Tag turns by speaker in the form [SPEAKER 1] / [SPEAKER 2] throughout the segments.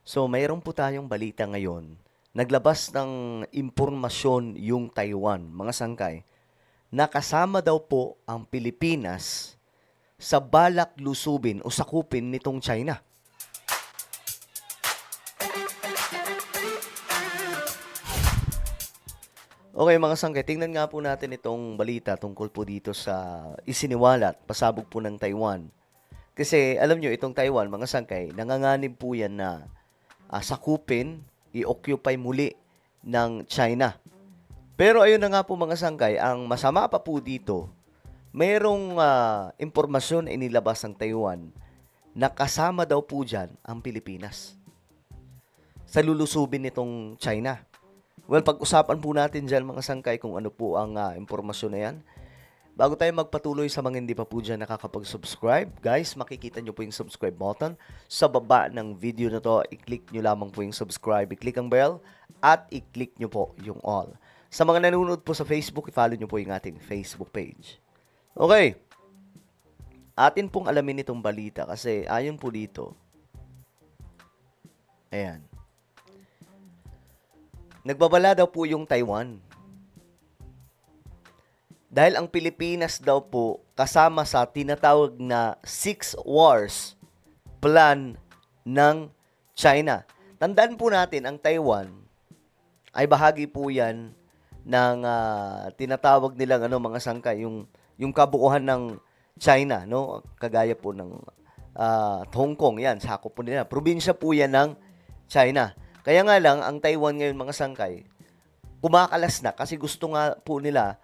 [SPEAKER 1] So, mayroon po tayong balita ngayon. Naglabas ng impormasyon yung Taiwan, mga sangkay, na kasama daw po ang Pilipinas sa balak lusubin o sakupin nitong China. Okay mga sangkay, tingnan nga po natin itong balita tungkol po dito sa isiniwalat, pasabog po ng Taiwan. Kasi alam nyo, itong Taiwan, mga sangkay, nanganganib po yan na sakupin, i-occupy muli ng China. Pero ayun na nga po mga sangkay, ang masama pa po dito, mayroong impormasyon na inilabas ng Taiwan na kasama daw po dyan ang Pilipinas sa lulusubin nitong China. Well, pag-usapan po natin dyan mga sangkay kung ano po ang impormasyon na yan. Bago tayo magpatuloy sa mga hindi pa po dyan nakakapag-subscribe, guys, makikita nyo po yung subscribe button. Sa baba ng video na to, i-click nyo lamang po yung subscribe, i-click ang bell, at i-click nyo po yung all. Sa mga nanonood po sa Facebook, i-follow nyo po yung ating Facebook page. Okay. Atin pong alamin itong balita kasi ayon po dito. Ayan. Nagbabala daw po yung Taiwan. Dahil ang Pilipinas daw po kasama sa tinatawag na Six Wars plan ng China. Tandaan po natin, ang Taiwan ay bahagi po yan ng tinatawag nilang mga sangkay, yung kabuuan ng China, no? Kagaya po ng Hong Kong, yan, sakop po nila. Probinsya po yan ng China. Kaya nga lang, ang Taiwan ngayon mga sangkay, kumakalas na kasi gusto nga po nila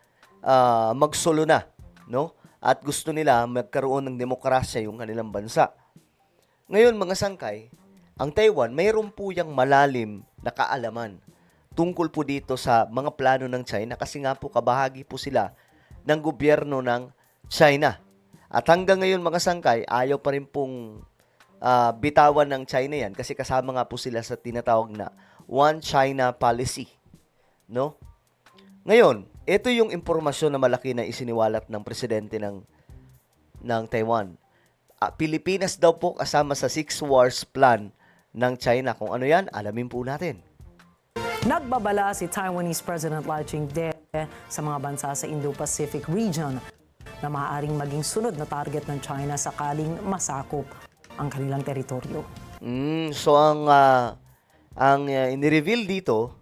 [SPEAKER 1] magsolo na, no? At gusto nila magkaroon ng demokrasya yung kanilang bansa. Ngayon mga sangkay, ang Taiwan mayroon po yang malalim na kaalaman tungkol po dito sa mga plano ng China kasi nga po kabahagi po sila ng gobyerno ng China. At hanggang ngayon mga sangkay, ayaw pa rin pong bitawan ng China yan kasi kasama nga po sila sa tinatawag na One China Policy, no? Ngayon, ito yung impormasyon na malaki na isiniwalat ng presidente ng Taiwan. Pilipinas daw po kasama sa Six Wars Plan ng China. Kung ano yan, alamin po natin.
[SPEAKER 2] Nagbabala si Taiwanese President Lai Ching-te sa mga bansa sa Indo-Pacific region na maaaring maging sunod na target ng China sakaling masakop ang kanilang teritoryo.
[SPEAKER 1] So ang inireveal dito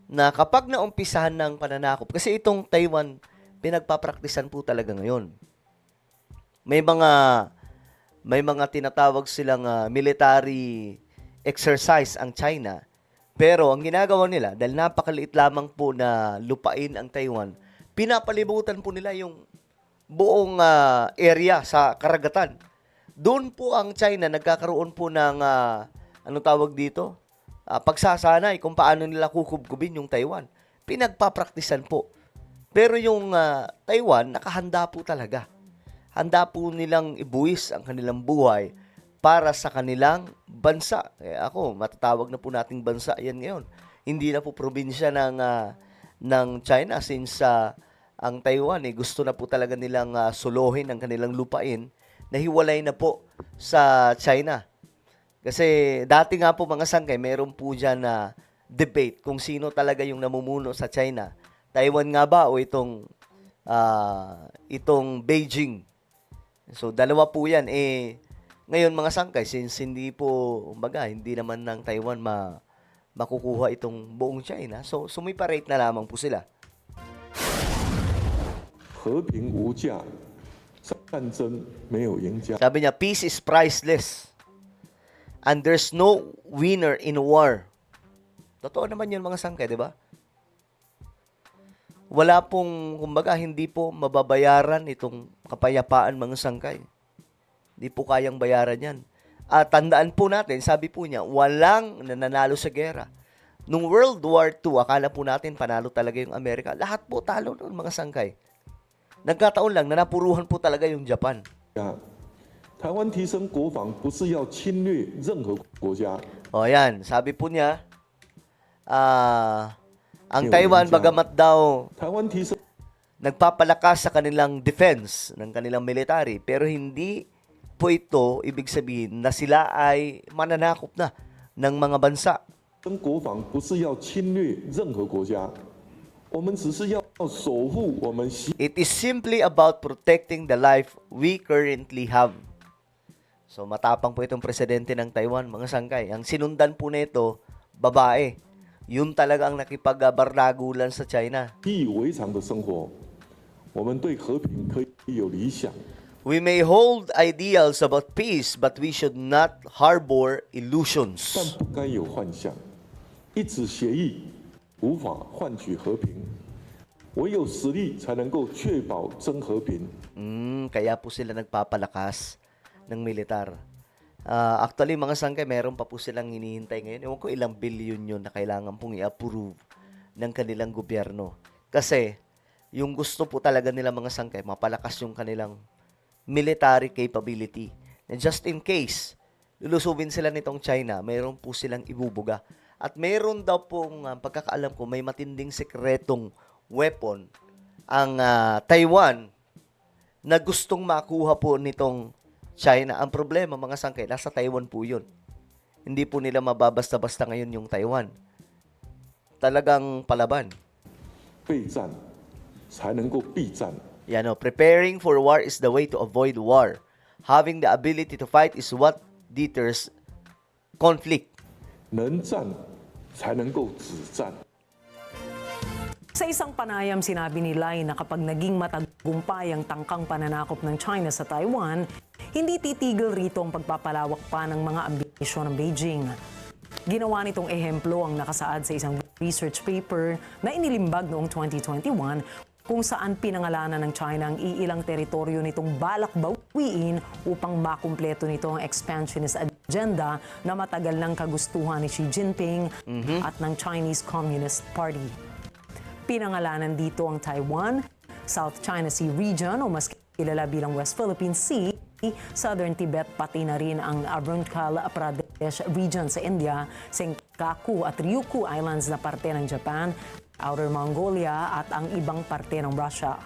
[SPEAKER 1] na kapag naumpisahan ng pananakop, kasi itong Taiwan, pinagpapraktisan po talaga ngayon. May mga tinatawag silang military exercise ang China. Pero ang ginagawa nila, dahil napakaliit lamang po na lupain ang Taiwan, pinapalibutan po nila yung buong area sa karagatan. Doon po ang China nagkakaroon po ng anong tawag dito? Pagsasanay kung paano nila kukubkubin yung Taiwan. Pinagpapraktisan po. Pero yung Taiwan, nakahanda po talaga. Handa po nilang ibuwis ang kanilang buhay para sa kanilang bansa. Ako, matatawag na po nating bansa yan ngayon. Hindi na po probinsya ng China since ang Taiwan, gusto na po talaga nilang suluhin ang kanilang lupain na hiwalay na po sa China. Kasi dati nga po mga sangkay, meron po dyan na debate kung sino talaga yung namumuno sa China. Taiwan nga ba o itong Beijing? So dalawa po yan. Ngayon mga sangkay, since hindi naman ng Taiwan makukuha itong buong China, so sumiparate na lamang po sila.
[SPEAKER 3] 和平无价，战争没有赢家。
[SPEAKER 1] Sabi niya, peace is priceless. And there's no winner in war. Totoo naman yun mga sangkay, di ba? Wala pong, hindi po mababayaran itong kapayapaan mga sangkay. Hindi po kayang bayaran yan. At tandaan po natin, sabi po niya, walang nananalo sa gera. Nung World War II, akala po natin panalo talaga yung Amerika. Lahat po talo noon mga sangkay. Nagkataon lang na napuruhan po talaga yung Japan.
[SPEAKER 3] 台湾提升国防不是要侵略任何国家。
[SPEAKER 1] O yan, sabi po niya, ang Taiwan bagamat daw
[SPEAKER 3] 台湾提升
[SPEAKER 1] nagpapalakas sa kanilang defense ng kanilang military, pero hindi po ito ibig sabihin na sila ay mananakop na ng mga bansa.
[SPEAKER 3] 跟国防不是要侵略任何国家，我们只是要守护我们习
[SPEAKER 1] It is simply about protecting the life we currently have. So matapang po itong presidente ng Taiwan, mga sangkay. Ang sinundan po nito, babae. Yun talaga ang nakipagbardagulan sa China.
[SPEAKER 3] 以为常的生活。我们对和平可以有理想，
[SPEAKER 1] We may hold ideals about peace, but we should not harbor
[SPEAKER 3] 但
[SPEAKER 1] illusions.
[SPEAKER 3] 不该有幻象。一纸协议无法换取和平，唯有实力才能够确保真和平。
[SPEAKER 1] Kaya po sila nagpapalakas ng militar. Actually, mga sangkay, meron pa po silang hinihintay ngayon. Ewan ko ilang billion yun na kailangan pong i-approve ng kanilang gobyerno. Kasi, yung gusto po talaga nila mga sangkay, mapalakas yung kanilang military capability. And just in case, lulusubin sila nitong China, mayroon po silang ibubuga. At mayroon daw pong, pagkakaalam ko, may matinding sekretong weapon ang Taiwan na gustong makuha po nitong China. Ang problema, mga sangkay, nasa Taiwan po yun. Hindi po nila mababasta-basta ngayon yung Taiwan. Talagang palaban.
[SPEAKER 3] 备战才能够避战。
[SPEAKER 1] Yan o, preparing for war is the way to avoid war. Having the ability to fight is what deters conflict.
[SPEAKER 3] 能战才能够止战。
[SPEAKER 2] Sa isang panayam, sinabi ni Lai na kapag naging matagumpay ang tangkang pananakop ng China sa Taiwan, hindi titigil rito ang pagpapalawak pa ng mga ambisyon ng Beijing. Ginawa nitong ehemplo ang nakasaad sa isang research paper na inilimbag noong 2021 kung saan pinangalanan ng China ang iilang teritoryo nitong balak bawiin upang makumpleto nito ang expansionist agenda na matagal ng kagustuhan ni Xi Jinping at ng Chinese Communist Party. Pinangalanan dito ang Taiwan, South China Sea Region o mas kilala bilang West Philippine Sea, Southern Tibet pati na rin ang Arunachal Pradesh Region sa India, Senkaku at Ryukyu Islands na parte ng Japan, Outer Mongolia at ang ibang parte ng Russia.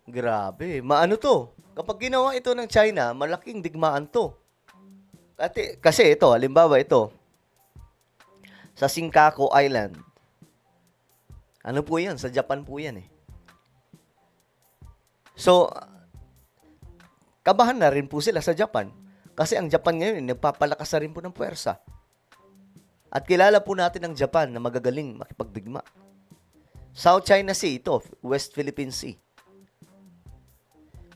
[SPEAKER 1] Grabe, maano to? Kapag ginawa ito ng China, malaking digmaan to. Kasi ito, halimbawa ito, sa Senkaku Island, ano po yan? Sa Japan po yan eh. So, kabahan na rin po sila sa Japan. Kasi ang Japan ngayon, nagpapalakas na rin po ng puwersa. At kilala po natin ang Japan na magagaling makipagdigma. South China Sea, ito, West Philippine Sea.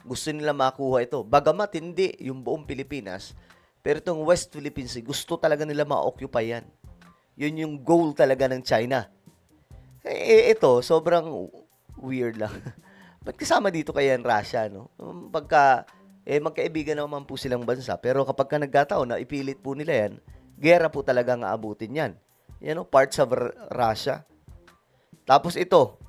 [SPEAKER 1] Gusto nila makuha ito. Bagamat hindi yung buong Pilipinas, pero itong West Philippine Sea, gusto talaga nila ma-occupy yan. Yun yung goal talaga ng China. Ito, sobrang weird lang. Ba't kasama dito kaya ang Russia, no? Pagka, magkaibigan naman po silang bansa, pero kapag ka nagkataon na ipilit po nila yan, gera po talaga ang aabutin yan. Yan, no? Parts of Russia. Tapos ito,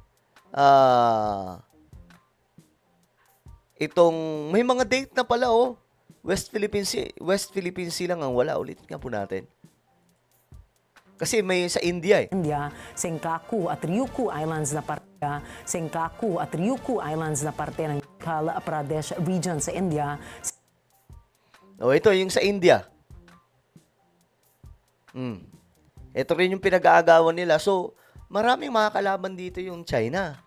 [SPEAKER 1] itong, may mga date na pala, oh. West Philippine Sea lang ang wala. Ulit nga po natin. Kasi may sa India eh.
[SPEAKER 2] India, Senkaku at Ryukyu Islands na parte ng Arunachal Pradesh Region sa India.
[SPEAKER 1] O, ito yung sa India. Ito rin yung pinag-aagawan nila. So, maraming mga kalaban dito yung China.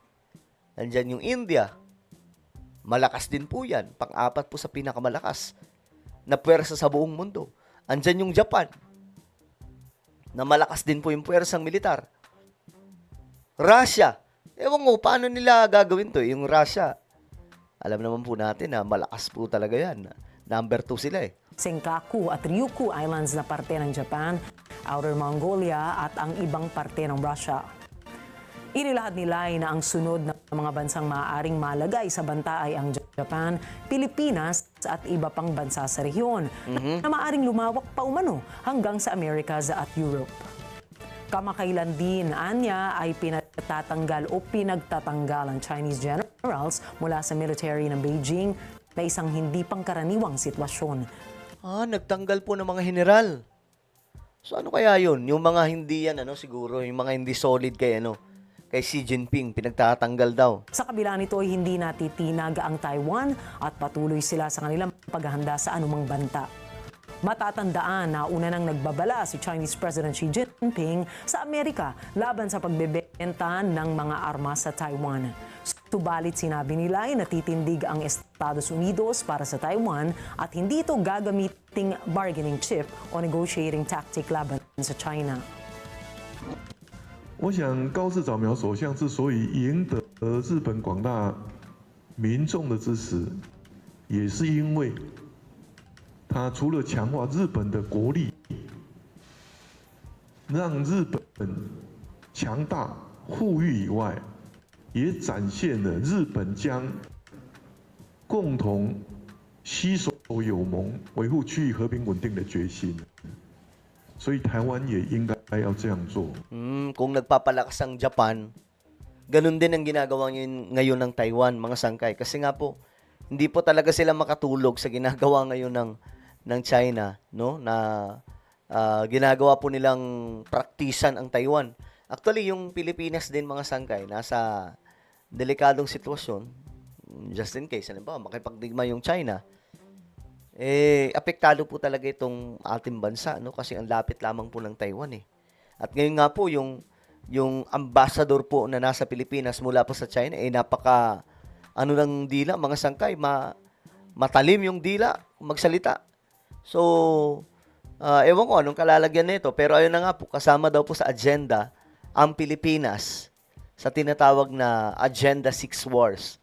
[SPEAKER 1] Nandyan yung India. Malakas din po yan. Pang-apat po sa pinakamalakas na puwersa sa buong mundo. Andyan yung Japan, na malakas din po yung puwersang militar. Russia. Ewan ko, paano nila gagawin to? Yung Russia, alam naman po natin na malakas po talaga yan. Number 2 sila eh.
[SPEAKER 2] Senkaku at Ryukyu Islands na parte ng Japan, Outer Mongolia at ang ibang parte ng Russia. Inilahad ni Lai na ang sunod na mga bansang maaaring malagay sa banta ay ang Japan, Pilipinas at iba pang bansa sa rehiyon na maaaring lumawak pa umano hanggang sa Americas at Europe. Kamakailan din, anya, ay pinagtatanggal ang Chinese generals mula sa military ng Beijing na isang hindi pangkaraniwang sitwasyon.
[SPEAKER 1] Nagtanggal po ng mga general. So ano kaya yun? Yung mga hindi yan, siguro, yung mga hindi solid kay Xi Jinping, pinagtatanggal daw.
[SPEAKER 2] Sa kabila nito ay hindi natitinag ang Taiwan at patuloy sila sa kanilang paghahanda sa anumang banta. Matatandaan na una nang nagbabala si Chinese President Xi Jinping sa Amerika laban sa pagbebenta ng mga armas sa Taiwan. Subalit sinabi nila ay natitindig ang Estados Unidos para sa Taiwan at hindi ito gagamiting bargaining chip o negotiating tactic laban sa China.
[SPEAKER 3] 我想高市早苗首相之所以赢得日本广大民众的支持，也是因为他除了强化日本的国力，让日本强大富裕以外，也展现了日本将共同携手友盟，维护区域和平稳定的决心。所以台湾也应该要这样做。
[SPEAKER 1] Kung nagpapalakas ang Japan, ganun din ang ginagawa ngayon ng Taiwan, mga sangkay. Kasi nga po, hindi po talaga sila makatulog sa ginagawa ngayon ng China, no? Na ginagawa po nilang praktisan ang Taiwan. Actually, yung Pilipinas din, mga sangkay, nasa delikadong sitwasyon. Just in case, halimbawa, makipagdigma yung China, apektado po talaga itong ating bansa, no? Kasi ang lapit lamang po ng Taiwan, eh. At ngayon nga po, yung ambassador po na nasa Pilipinas mula po sa China, napaka, ng dila, mga sangkay, matalim yung dila, magsalita. So, ewan ko anong kalalagyan nito, pero ayun na nga po, kasama daw po sa agenda ang Pilipinas sa tinatawag na Agenda 6 Wars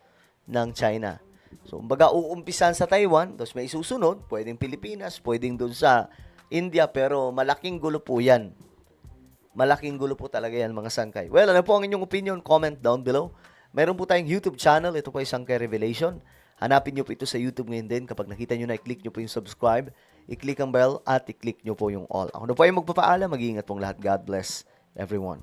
[SPEAKER 1] ng China. So, kumbaga, uumpisan sa Taiwan, tapos may isusunod, pwedeng Pilipinas, pwedeng doon sa India, pero malaking gulo po yan. Malaking gulo po talaga yan, mga sangkay. Well, ano po ang inyong opinion? Comment down below. Meron po tayong YouTube channel. Ito po ay Sangkay Revelation. Hanapin nyo po ito sa YouTube ngayon din. Kapag nakita nyo na, i-click nyo po yung subscribe, i-click ang bell, at i-click nyo po yung all. Ako na po ay magpapaalam. Mag-iingat pong lahat. God bless everyone.